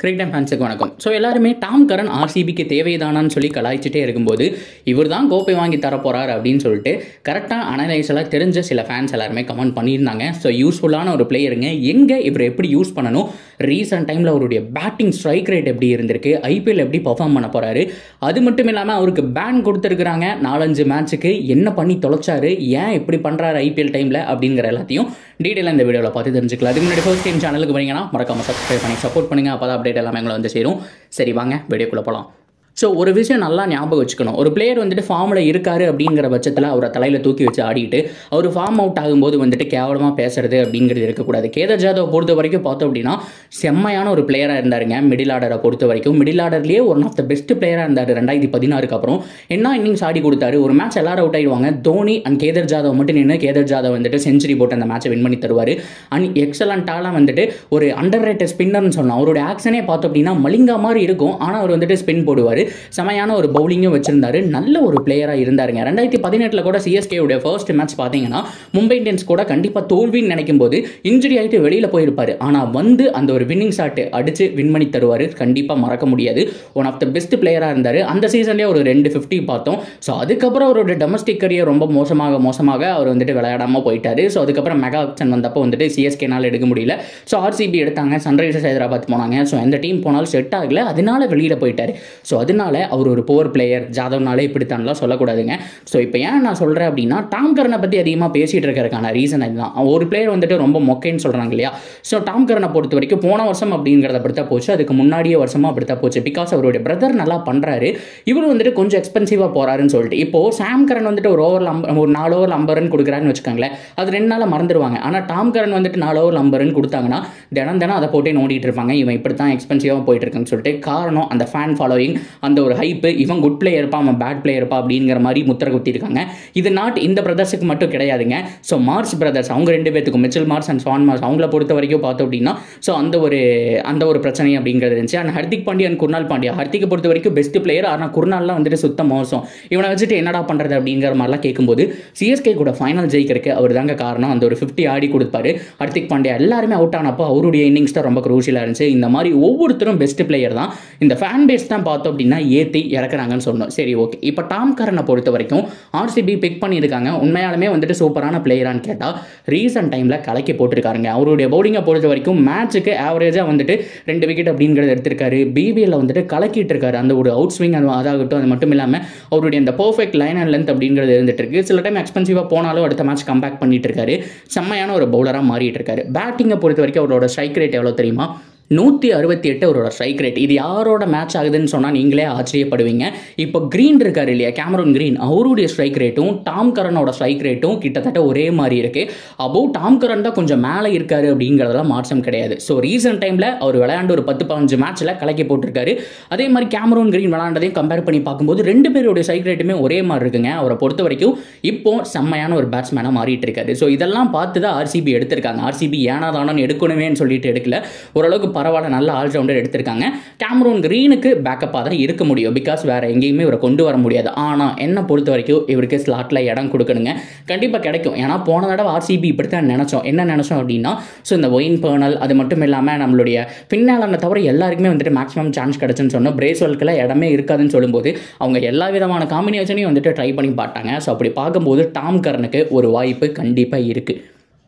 Cricket time ஃபேன்ஸுக்கு வணக்கம். So எல்லாருமே டாம் கரன் ஆர்சிபிக்கு தேவைதானான்னு சொல்லி கலாய்ச்சிட்டே இருக்கும்போது இவர் தான் கோப்பை வாங்கி தரப்போகிறார் அப்படின்னு சொல்லிட்டு கரெக்டாக அனலைஸ்லாம் தெரிஞ்ச சில ஃபேன்ஸ் எல்லாருமே கமெண்ட் பண்ணியிருந்தாங்க. ஸோ யூஸ்ஃபுல்லான ஒரு பிளேயருங்க, எங்கே இவர் எப்படி யூஸ் பண்ணணும், ரீசெண்ட் டைமில் அவருடைய பேட்டிங் ஸ்ட்ரைக் ரேட் எப்படி இருந்திருக்கு, ஐபிஎல் எப்படி பர்ஃபார்ம் பண்ண போகிறாரு, அது மட்டும் இல்லாமல் அவருக்கு பேன் கொடுத்துருக்குறாங்க 4-5 மேட்ச்சுக்கு, என்ன பண்ணி தொலைச்சாரு, ஏன் இப்படி பண்ணுறாரு ஐபிஎல் டைமில் அப்படிங்கிற எல்லாத்தையும் டீட்டெயிலாக இந்த வீடியோவில் பார்த்து தெரிஞ்சுக்கலாம். அதுக்கு முன்னாடி ஃபர்ஸ்ட் டைம் சேனலுக்கு வரீங்கன்னா மறக்காமல் சப்ஸ்கிரைப் பண்ணி சப்போர்ட் பண்ணுங்கள். அப்போ தான் அப்டேட் எல்லாமே எங்களை வந்து சேரும். சரி வாங்க வீடியோக்குள்ளே போகலாம். ஸோ ஒரு விஷயம் நல்லா ஞாபகம் வச்சுக்கணும், ஒரு பிளேயர் வந்துட்டு ஃபார்மில் இருக்காரு அப்படிங்கிற பட்சத்தில் அவரை தலையில் தூக்கி வச்சு ஆடிட்டு அவர் ஃபார்ம் அவுட் ஆகும்போது வந்துட்டு கேவலமாக பேசுறது அப்படிங்கிறது இருக்கக்கூடாது. கேதர் ஜாதவ் பொறுத்த வரைக்கும் பார்த்தோம் அப்படின்னா செம்மையான ஒரு பிளேயராக இருந்தாருங்க. மிடில் ஆர்டரை பொறுத்த வரைக்கும் மிடில் ஆர்டர்லேயே ஒன் ஆஃப் த பெஸ்ட் பிளேயராக இருந்தார். 2016 அப்புறம் என்ன இன்னிங்ஸ் ஆடி கொடுத்தாரு. ஒரு மேட்ச் எல்லாரும் அவுட் ஆயிடுவாங்க, தோனி அண்ட் கேதர் ஜாதவ் மட்டும் நின்று கேதர் ஜாதவ் வந்துட்டு செஞ்சுரி போட்டு அந்த மேட்சை வின் பண்ணி தருவார். அண்ட் எக்ஸலண்ட்டாக வந்துட்டு ஒரு அண்டர் ரேட்டட் ஸ்பின்னர்னு சொன்னோம். அவருடைய ஆக்ஷனே பார்த்தோம் அப்படின்னா மலிங்கா மாதிரி இருக்கும், ஆனால் அவர் வந்துட்டு ஸ்பின் போடுவார். செமையான ஒரு பவுலிங்கும் வச்சிருந்தாரு, நல்ல ஒரு பிளேயராக இருந்தாருங்க. 2018 கூட சிஎஸ்கே உடைய ஃபர்ஸ்ட் மேட்ச் பார்த்தீங்கன்னா மும்பை இந்தியன்ஸ் கூட கண்டிப்பாக தோல்வின்னு நினைக்கும் போது இன்ஜுரி ஆகிட்டு வெளியில் போயிருப்பாரு, ஆனால் வந்து அந்த ஒரு வின்னிங் ஷாட் அடிச்சு வின் பண்ணி தருவார். கண்டிப்பாக மறக்க முடியாது. ஒன் ஆஃப் த பெஸ்ட் பிளேயராக இருந்தார். அந்த சீசன்லேயே ஒரு 250 பார்த்தோம். ஸோ அதுக்கப்புறம் அவரோட டொமஸ்டிக் கரியர் ரொம்ப மோசமாக அவர் வந்துட்டு விளையாடாமல் போயிட்டாரு. ஸோ அதுக்கப்புறம் மெகா ஆக்ஷன் வந்தப்போ வந்துட்டு சிஎஸ்கேனால் எடுக்க முடியல. ஸோ ஆர்சிபி எடுத்தாங்க, சன்ரைசர்ஸ் ஹைதராபாத் போனாங்க. ஸோ எந்த டீம் போனாலும் செட் ஆகல, அதனால வெளியில் போயிட்டார். ஸோ அதனால அவர் ஒரு புவர் பிளேயர், ஜாதவ்னாலே இப்படித்தான்லாம் சொல்லக்கூடாதுங்க. ஸோ இப்போ ஏன் நான் சொல்கிறேன் அப்படின்னா டாம் கரனை பற்றி அதிகமாக பேசிகிட்டு இருக்கிறதுக்கான ரீசன் இதுதான். ஒரு பிளேயர் வந்துட்டு ரொம்ப மொக்கைன்னு சொல்கிறாங்க இல்லையா. ஸோ டாம் கரனை பொறுத்த வரைக்கும் போன வருஷம் அப்படிங்கிறத அப்படித்தான் போச்சு, அதுக்கு முன்னாடியே வருஷமாக அப்படித்தான் போச்சு. பிகாஸ் அவருடைய பிரதர் நல்லா பண்ணுறாரு, இவர் வந்துட்டு கொஞ்சம் எக்ஸ்பென்சிவாக போகிறாருன்னு சொல்லிட்டு. இப்போது சாம் கரன் வந்துட்டு ஒரு 4 ஓவர் 50 ரன் கொடுக்குறாருன்னு வச்சுக்கோங்களேன், அது 2 நாளில் மறந்துடுவாங்க. ஆனால் டாம் கரன் வந்துட்டு 4 ஓவர் 50 ரன் கொடுத்தாங்கன்னா தினம் அதை போட்டே நோண்டிட்டு இருப்பாங்க, இவன் இப்படி தான் எக்ஸ்பென்சிவாக போயிட்டு இருக்குன்னு சொல்லிட்டு. காரணம் அந்த ஃபேன் ஃபாலோயிங், அந்த ஒரு ஹைப்பு, இவன் குட் பிளேயர் இருப்பா அவன் பேட் பிளேயர் இருப்பா அப்படிங்கிற மாதிரி முத்திர குத்திருக்காங்க. இது நாட் இந்த பிரதர்ஸுக்கு மட்டும் கிடையாதுங்க. ஸோ மார்ஸ் பிரதர்ஸ் அவங்க 2 பேத்துக்கும், Mitchell Marsh and Shaun Marsh, அவங்கள பொறுத்த வரைக்கும் பார்த்தோம் அப்படின்னா ஸோ அந்த ஒரு பிரச்சனை அப்படிங்கிறது இருந்துச்சு. அண்ட் ஹர்திக் பாண்டியா அண்ட் குர்னால் பாண்டியா, ஹர்திக்கை பொறுத்த வரைக்கும் பெஸ்ட் பிளேயர், ஆனால் குர்னால்லாம் வந்துட்டு சுத்தம் மோசம், இவனை வச்சுட்டு என்னடா பண்ணுறது அப்படிங்கிற மாதிரிலாம் கேட்கும்போது சிஎஸ்கே கூட ஃபைனல் ஜெயிக்கிறதுக்கு அவர் தாங்க காரணம். அந்த ஒரு 50 ஆடி கொடுப்பாரு. ஹர்திக் பாண்டியா எல்லாருமே அவுட் ஆனப்போ அவருடைய இன்னிங்ஸ் தான் ரொம்ப குரூஷியலாக இருந்துச்சு. இந்த மாதிரி ஒவ்வொருத்தரும் பெஸ்ட் பிளேயர் தான். இந்த ஃபேன் பேஸ் தான் பார்த்தோம் அப்படின்னா ஏற்றி இறக்குறாங்கன்னு சொன்னோம். சரி ஓகே, இப்போ டாம் கரனை பொறுத்த வரைக்கும் ஆர்சிபி பிக் பண்ணியிருக்காங்க. உண்மையாலுமே வந்துட்டு சூப்பரான பிளேயரான்னு கேட்டால் ரீசெண்ட் டைமில் கலக்கி போட்டிருக்காருங்க. அவருடைய பவுலிங்கை பொறுத்த வரைக்கும் மேட்சுக்கு ஆவரேஜாக வந்துட்டு 2 விக்கெட் அப்படிங்கிறது எடுத்திருக்காரு. பிபிஎல்ல வந்துட்டு கலக்கிட்டு இருக்காரு. அந்த ஒரு அவுட் ஸ்விங் அதாகட்டும், அது மட்டும் இல்லாமல் அவருடைய அந்த பர்ஃபெக்ட் லைன் அண்ட் லென்த் அப்படிங்கிறது இருந்துட்டு இருக்கு. சில டைம் எக்ஸ்பென்சிவாக போனாலும் அடுத்த மேட்ச் கம்பேக் பண்ணிட்டு இருக்காரு. செம்மையான ஒரு பவுலராக மாறிட்டு இருக்காரு. பேட்டிங்கை பொறுத்த வரைக்கும் அவரோட ஸ்ட்ரைக் ரேட் எவ்வளோ தெரியுமா? 168 அவரோட ஸ்ட்ரைக் ரேட். இது யாரோட மேட்ச் ஆகுதுன்னு சொன்னால் நீங்களே ஆச்சரியப்படுவீங்க. இப்போ கிரீன் இருக்காரு இல்லையா, கேமரூன் கிரீன், அவருடைய ஸ்ட்ரைக் ரேட்டும் டாம் கரனோட ஸ்ட்ரைக் ரேட்டும் கிட்டத்தட்ட ஒரே மாதிரி இருக்கு. அபோவ் டாம் கரன் தான் கொஞ்சம் மேலே இருக்காரு அப்படிங்கிறதெல்லாம் மாற்றம் கிடையாது. ஸோ ரீசெண்ட் டைமில் அவர் விளையாண்டு ஒரு 10-15 மேட்ச்சில் கலக்கி போட்டிருக்காரு. அதே மாதிரி கேமரூன் கிரீன் விளையாண்டதையும் கம்பேர் பண்ணி பார்க்கும்போது 2 பேருடைய ஸ்ட்ரைக் ரேட்டுமே ஒரே மாதிரி இருக்குங்க. அவரை பொறுத்த வரைக்கும் இப்போ செம்மையான ஒரு பேட்ஸ்மேனாக மாறிட்டு இருக்காரு. ஸோ இதெல்லாம் பார்த்து தான் ஆர்சிபி எடுத்திருக்காங்க. ஆர்சிபி ஏனா தானு எடுக்கணுமேன்னு சொல்லிட்டு எடுக்கல, ஓரளவுக்கு பரவாயில்ல, நல்ல ஆல்ரவுண்டர் எடுத்திருக்காங்க. கேமரூன் கிரீனுக்கு பேக்கப்பாக தான் இருக்க முடியும், பிகாஸ் வேற எங்கேயுமே இவரை கொண்டு வர முடியாது. ஆனால் என்ன பொறுத்த வரைக்கும் இவருக்கு ஸ்லாட்டில் இடம் கொடுக்கணுங்க, கண்டிப்பாக கிடைக்கும். ஏன்னா போன தடவை ஆர்சிபி இப்படி தான் நினச்சோம். என்ன நினச்சோம் அப்படின்னா ஸோ இந்த ஒயின் பர்னல், அது மட்டும் இல்லாமல் நம்மளுடைய பின்னாளனை தவிர எல்லாருக்குமே வந்துட்டு மேக்ஸிமம் சான்ஸ் கிடைச்சுன்னு சொன்னோம். பிரேஸ்வெல்கில் இடமே இருக்காதுன்னு சொல்லும்போது அவங்க எல்லா விதமான காம்பினேஷனையும் வந்துட்டு ட்ரை பண்ணி பார்த்தாங்க. ஸோ அப்படி பார்க்கும்போது டாம் கரனுக்கு ஒரு வாய்ப்பு கண்டிப்பாக இருக்குது.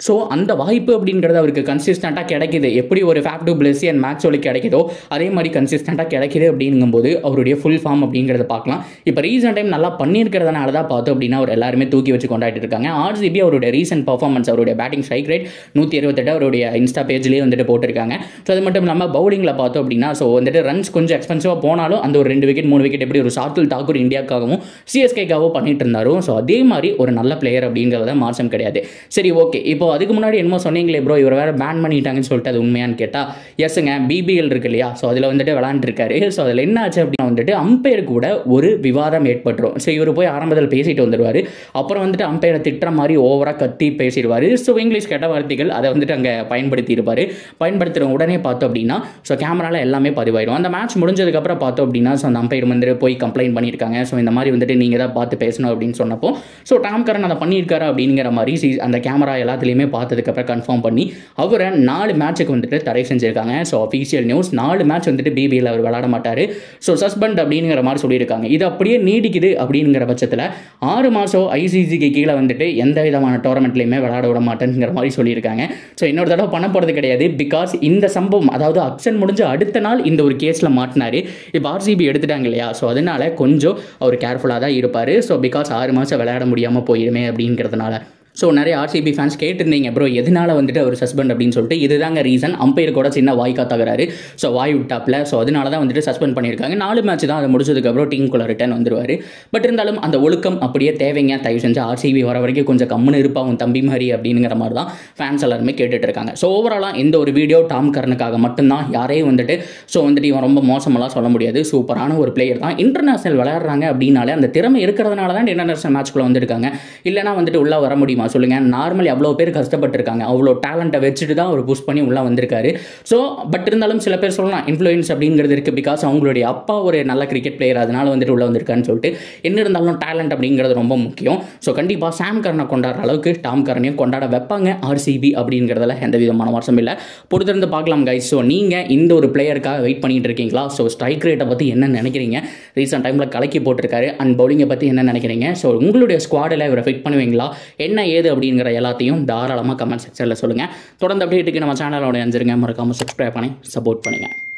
ஸோ அந்த வாய்ப்பு அப்படிங்கிறது அவருக்கு கன்சிஸ்டண்ட்டாக கிடைக்கிது. எப்படி ஒரு ஃபேப் டு பிளஸி அண்ட் மேக்ஸ்வெலுக்கு கிடைக்குதோ அதே மாதிரி கன்சிஸ்டண்ட்டாக கிடைக்கிது அப்படிங்கும்போது அவருடைய ஃபுல் ஃபார்ம் அப்படிங்கிறத பார்க்கலாம். இப்போ ரீசெண்ட் டைம் நல்லா பண்ணியிருக்கிறதுனால தான் பார்த்தோம் அப்படின்னா அவர் எல்லாருமே தூக்கி வச்சு கொண்டாடிட்டு இருக்காங்க. ஆர்சிபி அவருடைய ரீசெண்ட் பர்ஃபார்மன்ஸ், அவருடைய பேட்டிங் ஸ்ட்ரைக் ரேட் 128 அவருடைய இன்ஸ்டா பேஜ்லேயே வந்துட்டு போட்டிருக்காங்க. ஸோ அது மட்டும் இல்லாமல் பவுலிங்கில் பார்த்தோம் அப்படின்னா ஸோ வந்துட்டு ரன்ஸ் கொஞ்சம் எக்ஸ்பென்சிவாக போனாலும் அந்த ஒரு 2 விக்கெட் 3 விக்கெட் எப்படி ஒரு ஷார்துல் தாக்கூர் இந்தியாவுக்காகவும் சிஎஸ்கேக்காகவும் பண்ணிட்டு இருந்தாரும். ஸோ அதே மாதிரி ஒரு நல்ல பிளேயர் அப்படிங்கிறத மாற்றம் கிடையாது. சரி ஓகே, இப்போ அதுக்கு முன்னாடி என்னமோ சொன்னீங்களே ப்ரோ இவர் வேறு பேன் பண்ணிட்டாங்கன்னு சொல்லிட்டு, அது உண்மையான்னு கேட்டால் எஸ்ங்க, பிபிஎல் இருக்கு இல்லையா, ஸோ அதில் வந்துட்டு விளாண்டுருக்காரு. ஸோ அதில் என்ன ஆச்சு அப்படின்னா வந்துட்டு அம்பையர் கூட ஒரு விவாதம் ஏற்பட்டுரும். ஸோ இவர் போய் ஆரம்பத்தில் பேசிட்டு வந்துடுவார், அப்புறம் வந்துட்டு அம்பையரை திட்டுற மாதிரி ஓவராக கத்தி பேசிடுவார். ஸோ இங்கிலீஷ் கெட்ட வார்த்தைகள் அதை வந்துட்டு அங்கே பயன்படுத்தியிருப்பார். பயன்படுத்துகிற உடனே பார்த்தோம் அப்படின்னா ஸோ கேமராவில் எல்லாமே பதிவாயிடும். அந்த மேட்ச் முடிஞ்சதுக்கப்புறம் பார்த்தோம் அப்படின்னா ஸோ அந்த அம்பையர் வந்துட்டு போய் கம்ப்ளைண்ட் பண்ணியிருக்காங்க. ஸோ இந்த மாதிரி வந்துட்டு நீங்கள் தான் பார்த்து பேசணும் அப்படின்னு சொன்னப்போ ஸோ டாம் கரன் அதை பண்ணியிருக்காரு அப்படிங்கிற மாதிரி அந்த கேமரா எல்லாத்துலேயுமே எல்லாத்தையுமே பார்த்ததுக்கப்புறம் கன்ஃபார்ம் பண்ணி அவரை 4 மேட்சுக்கு வந்துட்டு தடை செஞ்சிருக்காங்க. ஸோ அஃபீஷியல் நியூஸ் 4 மேட்ச் வந்துட்டு பிபிஎல் அவர் விளையாட மாட்டார். ஸோ சஸ்பெண்ட் அப்படிங்கிற மாதிரி சொல்லியிருக்காங்க. இது அப்படியே நீடிக்குது அப்படிங்கிற பட்சத்தில் 6 மாதம் ஐசிசிக்கு கீழே வந்துட்டு எந்த விதமான டோர்னமெண்ட்லையுமே விளையாட விட மாட்டேங்கிற மாதிரி சொல்லியிருக்காங்க. ஸோ இன்னொரு தடவை பண்ண போகிறது கிடையாது. பிகாஸ் இந்த சம்பவம் அதாவது ஆக்ஷன் முடிஞ்ச அடுத்த நாள் இந்த ஒரு கேஸில் மாட்டினார். இப்போ ஆர்சிபி எடுத்துட்டாங்க இல்லையா, ஸோ அதனால கொஞ்சம் அவர் கேர்ஃபுல்லாக தான் இருப்பார். ஸோ பிகாஸ் 6 மாதம் விளையாட முடியாமல் போயிடுமே அப்படிங்கிறதுனால. ஸோ நிறைய ஆர்சிபி ஃபேன்ஸ் கேட்டிருந்தீங்க ப்ரோ எதனால வந்துட்டு அவர் சஸ்பெண்ட் அப்படின்னு சொல்லிட்டு. இதுதாங்க ரீசன். அம்பையர் கூட சின்ன வாய்க்கா தகராறு. ஸோ வாய் விட்டாப்ல. ஸோ அதனால தான் வந்துட்டு சஸ்பெண்ட் பண்ணியிருக்காங்க. 4 மேட்ச் தான் அதை முடிச்சதுக்கப்புறம் டீமுக்குள்ள ரிட்டர்ன் வந்துருவார். பட் இருந்தாலும் அந்த ஒழுக்கம் அப்படியே தேவைங்க. தயவு செஞ்சு ஆர்சிபி வர வரைக்கும் கொஞ்சம் கம்முன்னு இருப்பாங்க தம்பி மாதிரி அப்படிங்கிற மாதிரி தான் ஃபேன்ஸ் எல்லாருமே கேட்டுட்டு இருக்காங்க. ஸோ ஓவராலாக இந்த ஒரு வீடியோ டாம் கரனுக்காக மட்டும்தான். யாரையும் வந்துட்டு ஸோ வந்துட்டு இவன் ரொம்ப மோசமெல்லாம் சொல்ல முடியாது. சூப்பரான ஒரு பிளேயர் தான். இன்டர்நேஷனல் விளையாடுறாங்க அப்படின்னாலே அந்த திறமை இருக்கிறதுனால தான் இன்டர்நேஷனல் மேட்ச்க்குள்ள வந்திருக்காங்க. இல்லைனா வந்துட்டு உள்ளே வர முடியுமா சொல்லுங்கள். நார்மலி அவ்வளோ பேர் கஷ்டப்பட்டுருக்காங்க. அவ்வளோ டேலண்ட்டை வச்சுட்டு தான் அவர் புஷ் பண்ணி உள்ளே வந்திருக்காரு. ஸோ பட் இருந்தாலும் சில பேர் சொல்லலாம் இன்ஃப்ளூயன்ஸ் அப்படிங்கிறது இருக்குது. பிகாஸ் அவங்களுடைய அப்பா ஒரு நல்ல கிரிக்கெட் பிளேயர், அதனால வந்துட்டு உள்ளே வந்திருக்கான்னு சொல்லிட்டு. என்ன இருந்தாலும் டேலண்ட் அப்படிங்கிறது ரொம்ப முக்கியம். ஸோ கண்டிப்பாக சாம் கரனை கொண்டாடுற அளவுக்கு டாம் கரனையும் கொண்டாட வைப்பாங்க ஆர்சிபி அப்படிங்கிறதுல எந்த விதமான வருஷம் இல்லை. பொறுத்திருந்து பார்க்கலாம் கைஸ். ஸோ நீங்கள் இந்த ஒரு பிளேயருக்காக வெயிட் பண்ணிட்டு இருக்கீங்களா? ஸோ ஸ்ட்ரைக் ரேட்டை பற்றி என்ன நினைக்கிறீங்க? ரீசெண்ட் டைமில் கலக்கி போட்டிருக்காரு. அண்ட் பவுலிங்கை பற்றி என்ன நினைக்கிறீங்க? ஸோ உங்களுடைய ஸ்குவாடில் இவரை ஃபிட் பண்ணுவீங்களா? என்ன ஏது அப்படிங்கிற எல்லாத்தையும் தாராளமாக கமெண்ட் செக்ஷனில் சொல்லுங்கள். தொடர்ந்து அப்டேட்டுக்கு நம்ம சேனலோட அஞ்சிருங்க. மறக்காமல் சப்ஸ்கிரைப் பண்ணி சப்போர்ட் பண்ணுங்கள்.